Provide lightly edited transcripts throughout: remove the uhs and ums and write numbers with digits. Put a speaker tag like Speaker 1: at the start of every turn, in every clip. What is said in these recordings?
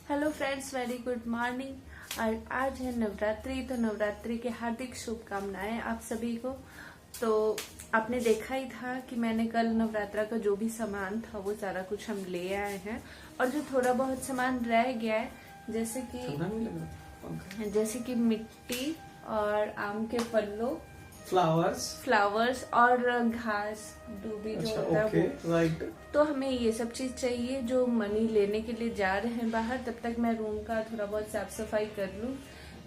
Speaker 1: Hello friends, very good morning. और आज है नवरात्रि, तो नवरात्रि के हार्दिक शुभकामनाएं आप सभी को। तो आपने देखा ही था कि मैंने कल नवरात्रा का जो भी सामान था वो सारा कुछ हम ले आए हैं। और जो थोड़ा बहुत सामान रह गया है, जैसे कि मिट्टी और आम के पल्लो, फ्लावर्स और घास डूबी जो होता है वो।
Speaker 2: राइट।
Speaker 1: तो हमें ये सब चीज चाहिए जो मनी लेने के लिए जा रहे हैं बाहर। तब तक मैं रूम का थोड़ा बहुत साफ सफाई कर लूं।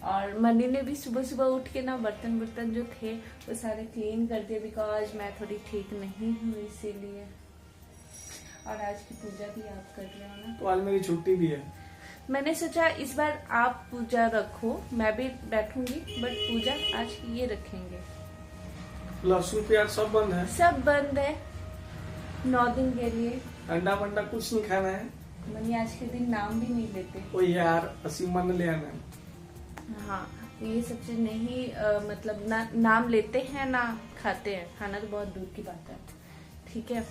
Speaker 1: और मनी ने भी सुबह सुबह उठ के ना बर्तन जो थे वो सारे क्लीन कर दिए, बिकॉज मैं थोड़ी ठीक नहीं हूँ इसीलिए। और आज की पूजा भी आप कर रहे हो ना,
Speaker 2: तो आज मेरी छुट्टी भी है।
Speaker 1: मैंने सोचा इस बार आप पूजा रखो, मैं भी बैठूंगी, बट पूजा आज ये रखेंगे।
Speaker 2: लहसुन प्याज सब बंद है।
Speaker 1: सब बंद है 9 दिन के लिए।
Speaker 2: अंडा वंडा कुछ नहीं खाना है।
Speaker 1: मनी आज के दिन नाम भी नहीं लेते।
Speaker 2: ओ यार, असी मन ले आना।
Speaker 1: हाँ, ये सब चीज नहीं मतलब ना नाम लेते हैं ना खाते हैं। खाना तो बहुत दूर की बात है। ठीक है,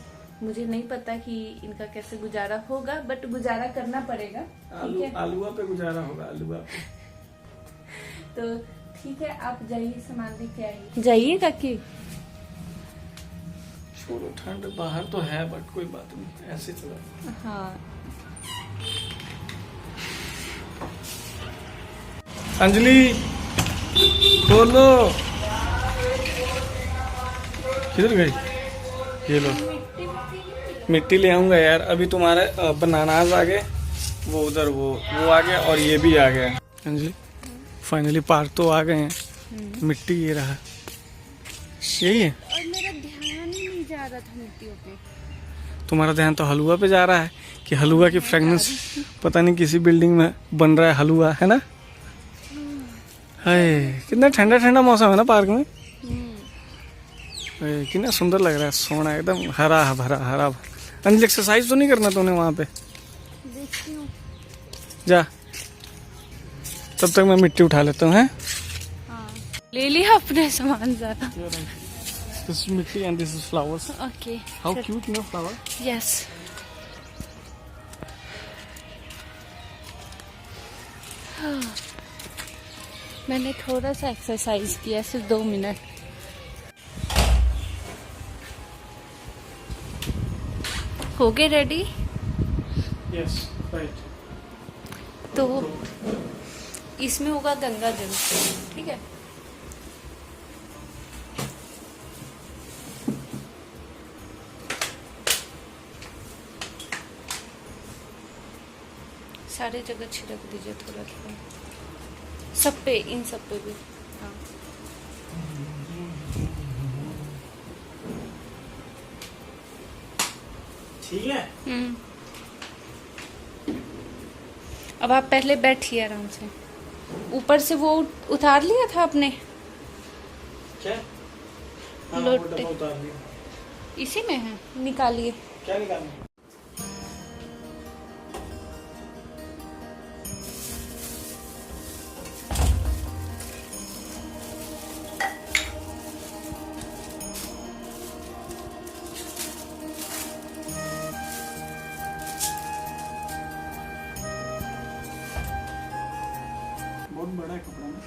Speaker 1: मुझे नहीं पता कि इनका कैसे गुजारा होगा, बट गुजारा करना पड़ेगा। ठीक है,
Speaker 2: आलूआ पे गुजारा होगा, आलूआ पे।
Speaker 1: तो ठीक है, आप जाइए सामान लेके आइए। जाइए काकी।
Speaker 2: छोड़ो, ठंड बाहर तो है बट कोई बात नहीं, ऐसे चला।
Speaker 1: हाँ,
Speaker 2: अंजलि खोलो। किधर गई? ये लो, मिट्टी ले आऊंगा यार। अभी तुम्हारे बनानास आ गए, वो उधर वो आ गया और ये भी आ गया। अंजलि फाइनली पार्क तो आ गए हैं। मिट्टी ये रहा, यही है।
Speaker 1: और मेरा ध्यान ही नहीं जा रहा था मिट्टियों पे।
Speaker 2: तुम्हारा ध्यान तो हलवा पे जा रहा है कि हलवा की फ्रेगनेंस पता नहीं किसी बिल्डिंग में बन रहा है हलवा, है ना? हाय, कितना ठंडा ठंडा मौसम है ना पार्क में। कितना सुंदर लग रहा है, सोना एकदम हरा भरा हरा भरा। अंजलि एक्सरसाइज तो नहीं करना तूने वहाँ पे?
Speaker 1: देखती हूँ।
Speaker 2: जा, तब तक मैं मिट्टी उठा लेता हूँ। हैं?
Speaker 1: हाँ, ले लिया अपने सामान ज़्यादा।
Speaker 2: This is मिट्टी and this is flowers.
Speaker 1: Okay.
Speaker 2: How cute, no flower?
Speaker 1: Yes. मैंने थोड़ा सा एक्सरसाइज किया, सिर्फ 2 मिनट। हो गए रेडी?
Speaker 2: Yes, right.
Speaker 1: तो इसमें होगा गंगा जल, ठीक है। सारे जगह छिड़क दीजिए थोड़ा थोड़ा, सब पे, इन सब पे भी। हाँ,
Speaker 2: ठीक है।
Speaker 1: अब आप पहले बैठिए आराम से। ऊपर से वो उतार लिया था आपने?
Speaker 2: क्या? हाँ,
Speaker 1: लोटे।
Speaker 2: वो डब्बा उतार दिया।
Speaker 1: इसी में है, निकालिए।
Speaker 2: क्या निकालना? बहुत बड़ा है कपड़ा ना।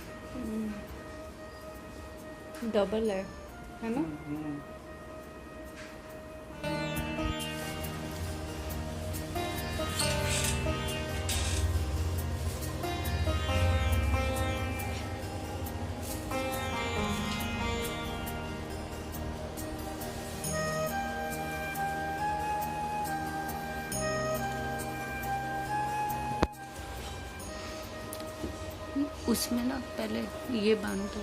Speaker 1: डबल है ना? उसमें ना पहले ये बांध दो।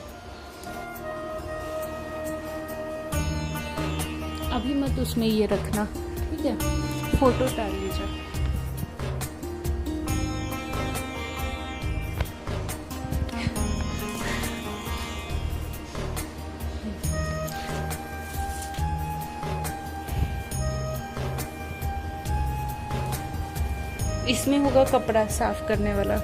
Speaker 1: अभी मत उसमें ये रखना, ठीक है? फोटो डाल लीजिए। इसमें होगा कपड़ा साफ करने वाला।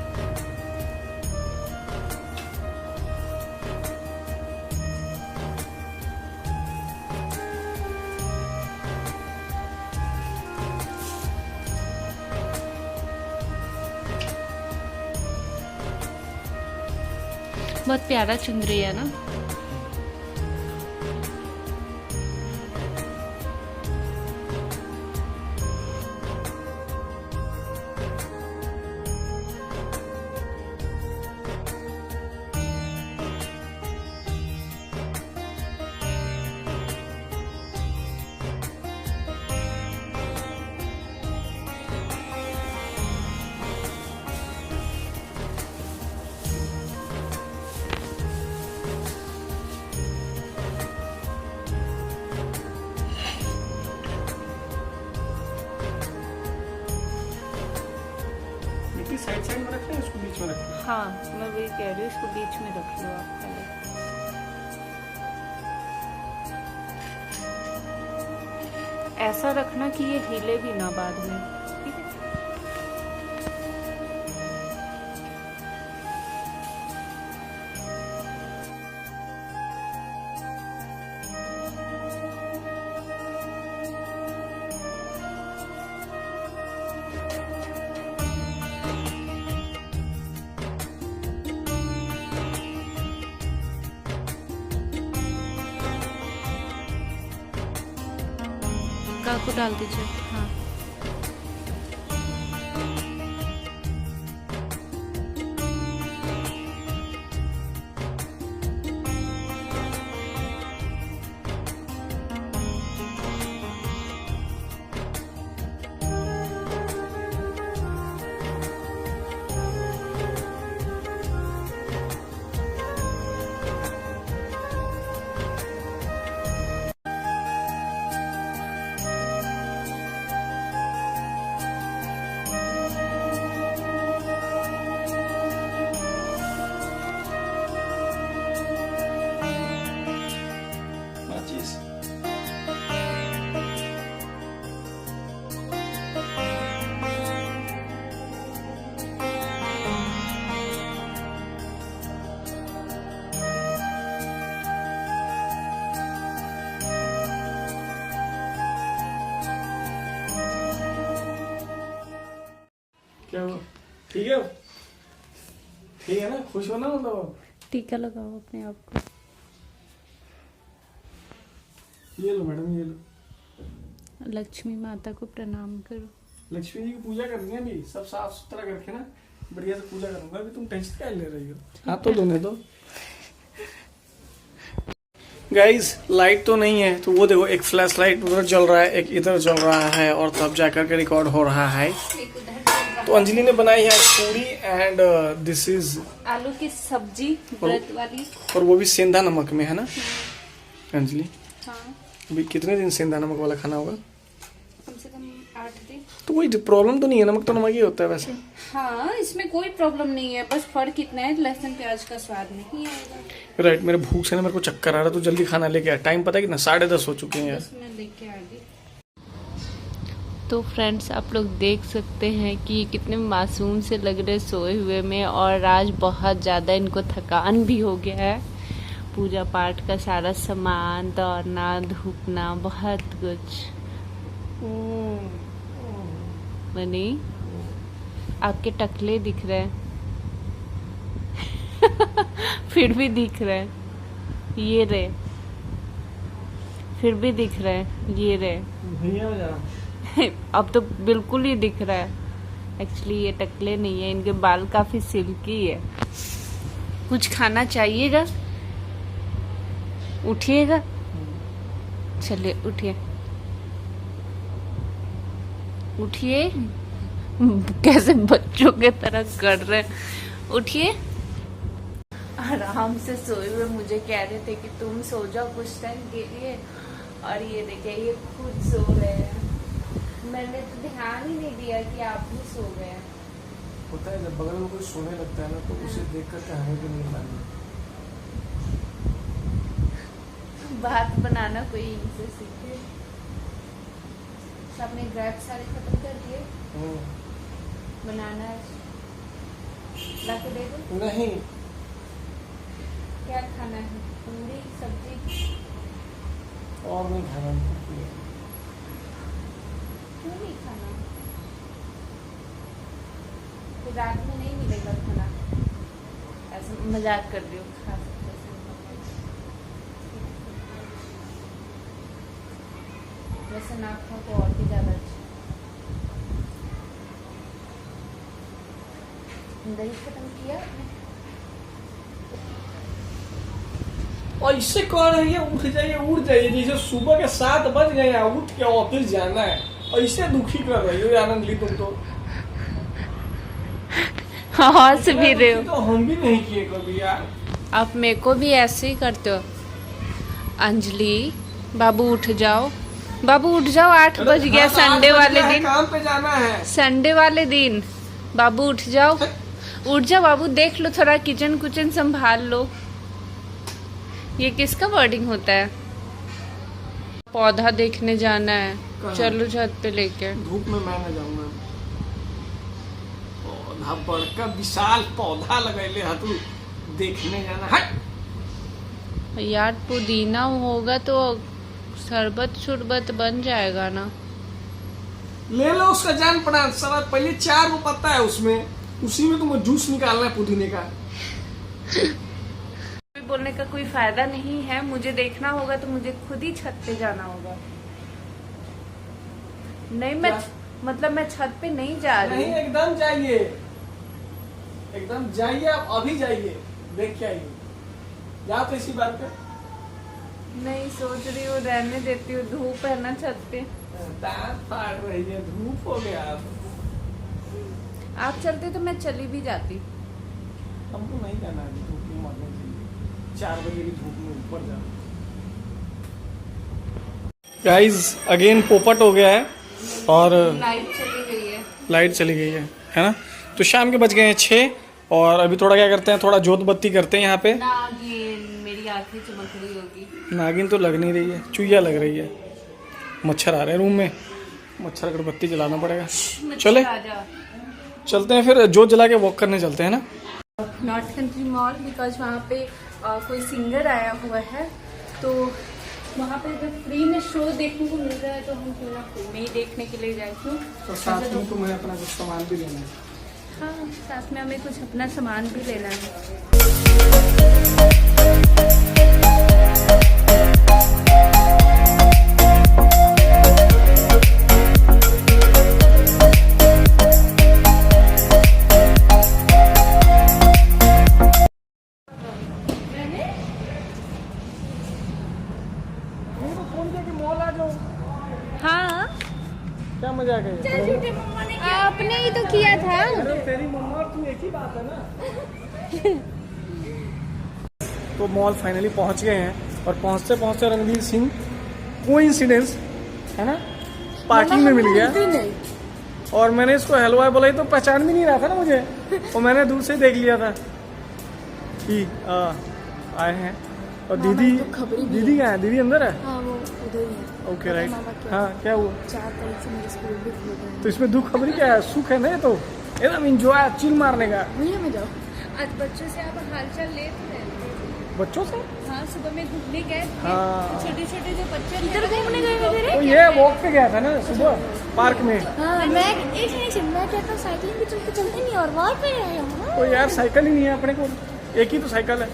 Speaker 1: बहुत प्यारा चुंदरी है ना।
Speaker 2: साइड साइड में रखना है, इसको बीच में रखना है।
Speaker 1: हाँ मैं वही कह रही हूँ, इसको बीच में रख लो आप पहले। ऐसा रखना कि ये हिले भी ना बाद में, ठीक है। काकू डाल दीजिए। हाँ
Speaker 2: माचिस। क्या हुआ? ठीक है, ठीक है ना? खुश हो ना? मतलब
Speaker 1: टीका लगाओ अपने आप को।
Speaker 2: ये लो मैडम, ये लो।
Speaker 1: लक्ष्मी माता को प्रणाम करो।
Speaker 2: लक्ष्मी जी की पूजा करनी है अभी, सब साफ सुथरा करके ना बढ़िया से पूजा करूंगा। अभी तुम टेंशन क्या ले रही हो? हाथ तो धोने दो। गाइस लाइट तो नहीं है, तो वो देखो एक फ्लैश लाइट उधर जल रहा है, एक इधर जल रहा है, और तब जाकर के रिकॉर्ड हो रहा है। तो अंजलि ने बनाई है पूरी एंड दिस इज
Speaker 1: आलू की सब्जी ब्रेड वाली,
Speaker 2: और वो भी सेंधा नमक में है ना अंजलि?
Speaker 1: हाँ
Speaker 2: अभी कितने दिन सेंधा नमक वाला खाना होगा?
Speaker 1: कम से कम 8 दिन।
Speaker 2: तो कोई प्रॉब्लम तो नहीं है, नमक तो नमक ही होता है वैसे।
Speaker 1: हाँ इसमें कोई प्रॉब्लम नहीं है, बस फर्क इतना है लहसुन प्याज का स्वाद नहीं आएगा।
Speaker 2: राइट, मेरे भूख से ना मेरे को चक्कर आ रहा है, तो जल्दी खाना लेके आ। टाइम पता है कितना? 10:30 हो चुके हैं यार।
Speaker 1: मैं लेके आ गई। तो फ्रेंड्स आप लोग देख सकते हैं कि कितने मासूम से लग रहे सोए हुए में, और आज बहुत ज़्यादा इनको थकान भी हो गया है। पूजा पाठ का सारा सामान, दौड़ना धूपना, बहुत कुछ। मनी आपके टकले दिख रहे हैं। फिर भी दिख रहे हैं, ये रे, फिर भी दिख रहे हैं, ये रे। अब तो बिल्कुल ही दिख रहा है। एक्चुअली ये टकले नहीं है, इनके बाल काफी सिल्की है। कुछ खाना चाहिएगा? उठिएगा, चलिए उठिए, उठिए। कैसे बच्चों के तरह कर रहे हैं। उठिए। आराम से सोए हुए मुझे कह रहे थे कि तुम सो जाओ कुछ टाइम के लिए, और ये देखिए ये खुद सो रहे हैं। मैंने तो ध्यान ही नहीं दिया कि आप भी सो गए।
Speaker 2: होता है जब बगल में कोई सोने लगता है ना, तो उसे देख कर हमें भी नहीं मालूम।
Speaker 1: बात बनाना कोई इनसे सीखे। सबने ग्रैप सारे खत्म कर दिए। बनाना ला के दे दो।
Speaker 2: नहीं,
Speaker 1: क्या खाना है? पूरी सब्जी
Speaker 2: और नहीं खाना।
Speaker 1: क्यों नहीं खाना? फिर रात में नहीं मिलेगा खाना। ऐसे मजाक कर रही हूँ। खा सकते हो। वैसे ना खाओ तो और भी ज्यादा अच्छा। दही खत्म किया आपने?
Speaker 2: ऐसे कह रही है उठ जाइए उठ जाइए, जैसे सुबह के 7 बज गए हैं, उठ के ऑफिस जाना है। ऐसे दुखी कर रही हो आनंद ली तुम तो।
Speaker 1: हंस भी रहे हो।
Speaker 2: तो हम भी नहीं किए कभी यार।
Speaker 1: आप मेरे को भी ऐसे ही करते हो। अंजलि बाबू उठ जाओ, बाबू उठ जाओ, 8 बज गया। संडे वाले दिन
Speaker 2: काम पे जाना है।
Speaker 1: संडे वाले दिन बाबू उठ जाओ, उठ जाओ बाबू। देख लो थोड़ा किचन कुचन संभाल लो। ये किसका वर्डिंग होता है? पौधा देखने जाना है, चलो छत पे लेके।
Speaker 2: धूप में मैं न जाऊंगा। पौधा बड़का विशाल पौधा लगैले है, तू देखने जाना है
Speaker 1: यार। पुदीना होगा तो शरबत शुरबत बन जाएगा ना।
Speaker 2: ले लो उसका जान पड़ा। सब पहले 4 वो पत्ता है उसमें, उसी में तुम्हें जूस निकालना है पुदीने का।
Speaker 1: बोलने का कोई फायदा नहीं है। मुझे देखना होगा तो मुझे खुद ही छत पे जाना होगा। नहीं मैं मतलब मैं छत पे नहीं जा रही।
Speaker 2: नहीं एकदम जाइए, एकदम जाइए, आप अभी जाइए, देख के आइए। जाओ तो इसी बात पे।
Speaker 1: नहीं सोच रही हूँ, रहने देती हूँ। धूप है ना छत पे।
Speaker 2: दांत फाड़ रही है, धूप हो गया।
Speaker 1: आप चलते तो मैं चली भी जाती।
Speaker 2: हमको नहीं करना है धूप में मरने के लिए। 4 बजे की धूप में ऊपर जाओ। गाइस अगेन पोपट हो गया है और
Speaker 1: लाइट चली गई है।
Speaker 2: लाइट चली गई है ना। तो शाम के बज गए हैं 6 और अभी थोड़ा क्या करते हैं, थोड़ा जोत बत्ती करते हैं यहाँ पे।
Speaker 1: नागिन मेरी आंखें चमक रही होगी।
Speaker 2: नागिन तो लग नहीं रही है, चुईया लग रही है। मच्छर आ रहे हैं रूम में, मच्छर अगरबत्ती जलाना पड़ेगा। चले चलते हैं फिर, जोत जला के वॉक करने चलते हैं ना।
Speaker 1: नॉर्थ कंट्री मॉल, बिकॉज वहाँ पे कोई सिंगर आया हुआ है, तो वहाँ पे अगर फ्री में शो देखने को मिल रहा है तो हम क्यों ना फ्री में ही देखने के लिए जाए। क्यों?
Speaker 2: तो साथ में तुम्हें अपना कुछ सामान भी लेना है।
Speaker 1: हाँ, साथ में हमें कुछ अपना सामान भी लेना है। हाँ
Speaker 2: क्या मजा आ गया?
Speaker 1: आपने ही तो किया था।
Speaker 2: अरे तेरी मम्मा और तू एक ही बात है ना। तो मॉल फाइनली पहुंच गए हैं और पहुंचते पहुंचते रणवीर सिंह कोइंसिडेंस है ना, पार्किंग में मिल गया। और मैंने इसको हलवा बोला, तो पहचान भी नहीं रहा था ना मुझे, और मैंने दूर से देख लिया था कि आए हैं। और दीदी दीदी कहाँ है? दीदी अंदर है।
Speaker 3: हाँ, वो उधर ही है।
Speaker 2: Okay right. हाँ क्या हुआ?
Speaker 3: 4 तारीख से मेरे स्कूल भी खुल गए हैं।
Speaker 2: तो इसमें दुख खबरी क्या है? सुख है ना, तो एकदम इंजॉय चिल मारने का।
Speaker 3: भैया में जाओ।
Speaker 1: आज बच्चों से आप हालचाल ले तो रहे थे।
Speaker 2: बच्चों से?
Speaker 1: हाँ, सुबह में घूमने गए थे।
Speaker 2: हाँ।
Speaker 1: छोटे छोटे जो बच्चे
Speaker 3: इधर घूमने गए थे
Speaker 2: तो ये वॉक पे गया था ना सुबह पार्क में।
Speaker 3: हाँ, मैं एक सेकंड, मैं कहता हूँ साइकिलिंग भी चलते नहीं और वहाँ पे आए हम।
Speaker 2: तो यार साइकिल ही नहीं है अपने को, एक ही तो साइकिल है।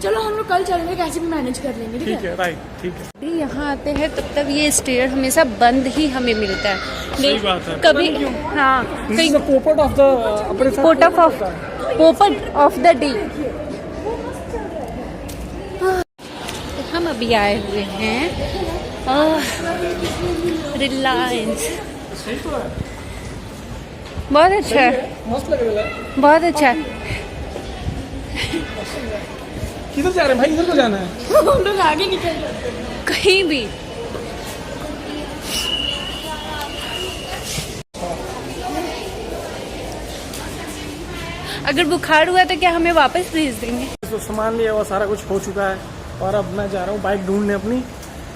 Speaker 3: चलो हम लोग कल चलेंगे, कैसे भी मैनेज कर लेंगे।
Speaker 2: ठीक है राइट, ठीक है।
Speaker 1: यहाँ आते हैं तब तक ये स्टेयर हमेशा बंद ही हमें मिलता है।
Speaker 2: सही बात है।
Speaker 1: कभी हाँ
Speaker 2: This is the पोपट ऑफ द अपने साथ
Speaker 1: पोपट ऑफ द डे। हम अभी आए हुए हैं रिलायंस।
Speaker 2: सही तो है,
Speaker 1: बहुत अच्छा है,
Speaker 2: मस्त लग रहा है।
Speaker 1: बहुत अच्छा है।
Speaker 2: किधर जा रहे हैं भाई? इधर को जाना है।
Speaker 3: हम लोग आगे निकल जाते हैं
Speaker 1: कहीं भी। अगर बुखार हुआ तो क्या हमें वापस भेज देंगे?
Speaker 2: तो सामान लिया हुआ सारा कुछ हो चुका है और अब मैं जा रहा हूँ बाइक ढूंढने अपनी,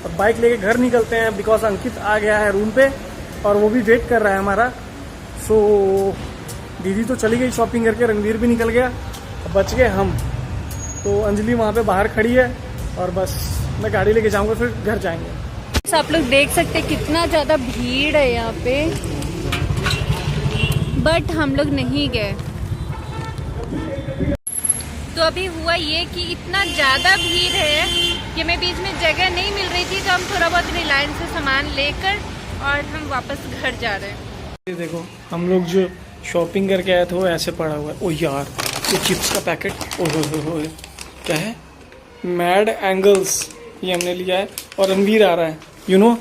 Speaker 2: और बाइक लेके घर निकलते हैं बिकॉज अंकित आ गया है रूम पे और वो भी वेट कर रहा है हमारा। सो दीदी तो चली गई शॉपिंग करके, रणवीर भी निकल गया, बच गए हम। तो अंजलि वहाँ पे बाहर खड़ी है और बस मैं गाड़ी लेके जाऊंगा, फिर घर जाएंगे।
Speaker 1: आप लोग देख सकते हैं कितना ज़्यादा भीड़ है यहाँ पे, बट हम लोग नहीं गए।
Speaker 4: तो अभी हुआ ये कि इतना ज़्यादा भीड़ है कि हमें बीच में जगह नहीं मिल रही थी, तो हम थोड़ा बहुत रिलायंस से सामान लेकर और हम वापस घर जा रहे हैं।
Speaker 2: ये देखो हम लोग जो शॉपिंग करके आए थे वो ऐसे पड़ा हुआ है। ओ यार ये चिप्स का पैकेट, ओह क्या है, मैड एंगल्स, ये हमने लिया है। और रणवीर आ रहा है, यू नो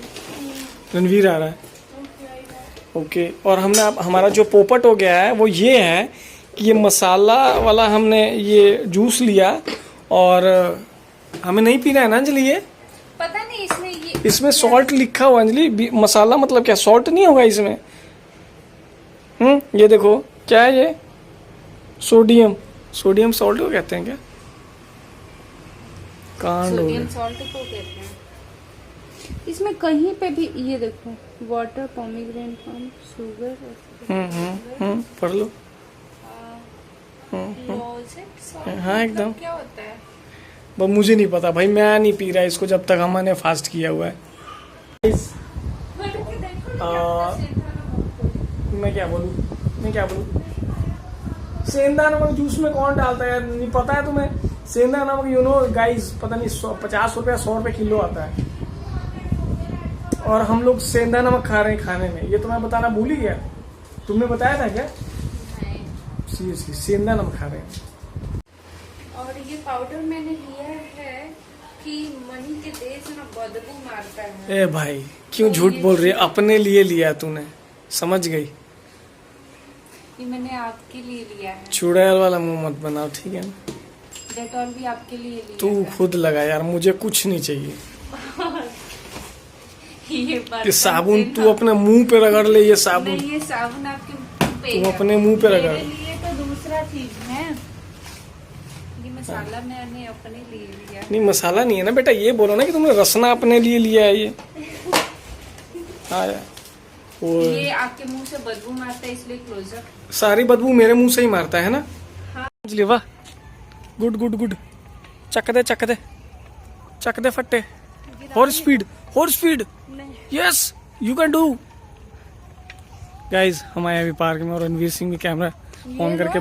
Speaker 2: रणवीर आ रहा है। ओके और हमने अब हमारा जो पोपट हो गया है वो ये है कि ये मसाला वाला हमने ये जूस लिया और हमें नहीं पीना है ना अंजलि, ये
Speaker 4: पता नहीं
Speaker 2: इसमें सॉल्ट लिखा हुआ अंजलि, मसाला मतलब क्या सॉल्ट नहीं होगा इसमें? ये देखो क्या है ये, सोडियम सॉल्ट को कहते हैं क्या? कांड हो गया।
Speaker 4: सॉल्ट को कहते हैं।
Speaker 1: इसमें कहीं पे भी ये देखो, वाटर, पोमीग्रेनेट पम्प, शुगर,
Speaker 2: पढ़ लो। हाँ एकदम।
Speaker 4: क्या होता है?
Speaker 2: बस मुझे नहीं पता भाई, मैं नहीं पी रहा इसको जब तक हमने फास्ट किया हुआ है। मैं क्या बोलूँ सेंधा नमक जूस में कौन डालता है, नहीं पता है तुम्हें? सेंधा नमक यू नो गाइस पता नहीं 50 रुपया 100 रुपये किलो आता है, और हम लोग सेंधा नमक खा रहे हैं खाने में। ये तो मैं बताना भूल ही गया, तुमने बताया था क्या? सीरियसली सेंधा नमक खा रहे हैं।
Speaker 1: और ये पाउडर मैंने लिया है कि मनी के देश में बदबू मारता है।
Speaker 2: ए भाई क्यों झूठ बोल रही है, अपने लिए लिया तूने, समझ गई?
Speaker 1: ये मैंने आपके लिए लिया है।
Speaker 2: चुड़ैल वाला मुंह मत बनाओ ठीक है ना?
Speaker 1: डेटॉल भी आपके लिए लिया
Speaker 2: तू
Speaker 1: है।
Speaker 2: खुद लगा यार, मुझे कुछ नहीं चाहिए।
Speaker 1: ये
Speaker 2: कि साबुन तू अपने मुंह पे रगड़ ले, ये साबुन
Speaker 1: नहीं, ये साबुन आपके मुंह पे
Speaker 2: तू
Speaker 1: है।
Speaker 2: अपने मुंह पे रगड़।
Speaker 1: मेरे लिए तो दूसरा चीज है, ये मसाला मैंने अपने लिए लिया।
Speaker 2: नहीं मसाला नहीं है ना बेटा, ये बोलो ना कि तुमने रसना अपने लिए लिया है ये। हाँ यार वो
Speaker 1: ये आपके मुंह से बदबू मारता है इसलिए क्लोजअप।
Speaker 2: सारी बदबू मेरे मुंह से ही मारता है ना।
Speaker 1: हाँ।
Speaker 2: अंजलि वाह, गुड चक दे फट्टे, और speed yes you can do. Guys हम आए अभी पार्क में और रणवीर सिंह भी कैमरा ऑन करके